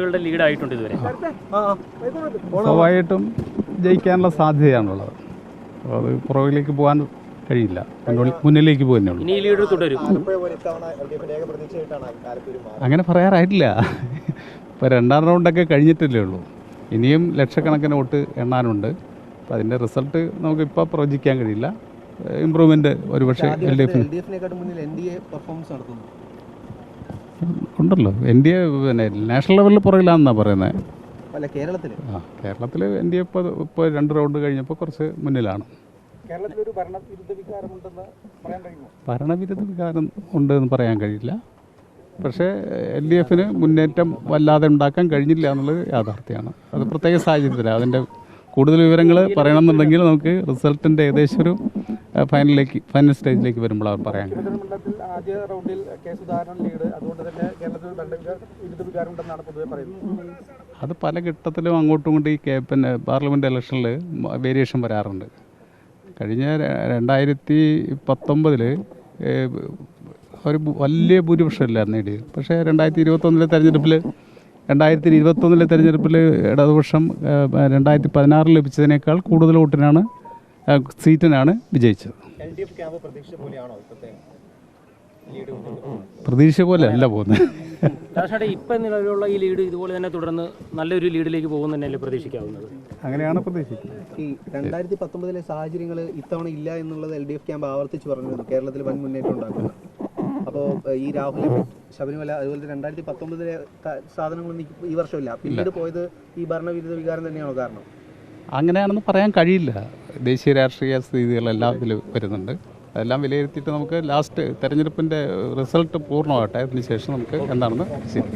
സീറ്റുകളുടെ ലീഡായിട്ടുണ്ട് ഇതുവരെ. സ്വാഭാവികമായിട്ടും ജയിക്കാനുള്ള സാധ്യതയാണുള്ളത്. അത് പുറകിലേക്ക് പോകാൻ കഴിയില്ല, മുന്നിലേക്ക് പോകുന്നേ ഉള്ളൂ. ഇനി ഈ ലീഡർ തുടരും. അങ്ങനെ പറയാറായിട്ടില്ല. ഇപ്പോൾ രണ്ടാം റൗണ്ടൊക്കെ കഴിഞ്ഞിട്ടല്ലേ ഉള്ളൂ. ഇനിയും ലക്ഷക്കണക്കിന് വോട്ട് എണ്ണാനുണ്ട്. അപ്പം അതിൻ്റെ റിസൾട്ട് നമുക്കിപ്പോൾ പ്രവചിക്കാൻ കഴിയില്ല. ഇമ്പ്രൂവ്മെൻറ്റ് ഒരുപക്ഷെ ഉണ്ടല്ലോ. എൻ ഡി എ പിന്നെ നാഷണൽ ലെവലിൽ പുറകിലാണെന്നാണ് പറയുന്നത്. കേരളത്തിൽ എൻ ഡി എ ഇപ്പോൾ 2 റൗണ്ട് കഴിഞ്ഞപ്പോൾ കുറച്ച് മുന്നിലാണ്. ഭരണവിരുദ്ധ വികാരം ഉണ്ടെന്ന് പറയാൻ കഴിയില്ല. പക്ഷേ എൽ ഡി എഫിന് മുന്നേറ്റം വല്ലാതെ ഉണ്ടാക്കാൻ കഴിഞ്ഞില്ല എന്നുള്ളത് യാഥാർത്ഥ്യമാണ്. അത് പ്രത്യേക സാഹചര്യത്തിലാണ്. അതിൻ്റെ കൂടുതൽ വിവരങ്ങൾ പറയണമെന്നുണ്ടെങ്കിൽ നമുക്ക് റിസൾട്ടിൻ്റെ ഏകദേശം ഒരു ഫൈനൽ സ്റ്റേജിലേക്ക് വരുമ്പോൾ അവർ പറയാൻ കഴിയും. അത് പല ഘട്ടത്തിലും അങ്ങോട്ടും കൊണ്ട് ഈ പിന്നെ പാർലമെൻറ്റ് ഇലക്ഷനിൽ വേരിയേഷൻ വരാറുണ്ട്. കഴിഞ്ഞ 2019 ഒരു വലിയ ഭൂരിപക്ഷമില്ലായിരുന്നു നേടിയത്. പക്ഷേ 2021 തെരഞ്ഞെടുപ്പിൽ ഇടതുപക്ഷം 2016 ലഭിച്ചതിനേക്കാൾ കൂടുതൽ വോട്ടിനാണ് സീറ്റിനാണ് വിജയിച്ചത്. പ്രതീക്ഷ പോലെ അല്ല പോകുന്നത്. ഇപ്പം നിലവിലുള്ള ഈ ലീഡ് ഇതുപോലെ തന്നെ തുടർന്ന് നല്ലൊരു ലീഡിലേക്ക് പോകും തന്നെയല്ലേ പ്രതീക്ഷിക്കാവുന്നത്? അങ്ങനെയാണ് പ്രതീക്ഷിക്കുന്നത്. ഈ 2019 സാഹചര്യങ്ങൾ ഇത്തവണ ഇല്ല എന്നുള്ളത് LDF ക്യാമ്പ് ആവർത്തിച്ച് പറഞ്ഞിരുന്നു. കേരളത്തിൽ വൻ മുന്നേറ്റം ഉണ്ടാക്കുന്നത്. അപ്പോൾ ഈ രാഹുൽ ശബരിമല അതുപോലെ 2019 സാധനങ്ങളൊന്നും ഈ വർഷമില്ല. പിന്നീട് പോയത് ഈ ഭരണവിരുദ്ധ വികാരം തന്നെയാണോ കാരണം? അങ്ങനെയാണെന്ന് പറയാൻ കഴിയില്ല. ദേശീയ രാഷ്ട്രീയ സ്ഥിതികളെല്ലാം ഇതിൽ വരുന്നുണ്ട്. അതെല്ലാം വിലയിരുത്തിയിട്ട് നമുക്ക് ലാസ്റ്റ് തെരഞ്ഞെടുപ്പിൻ്റെ റിസൾട്ട് പൂർണ്ണമാകട്ടെ, അതിന് ശേഷം നമുക്ക് എന്താണെന്ന് ശരി.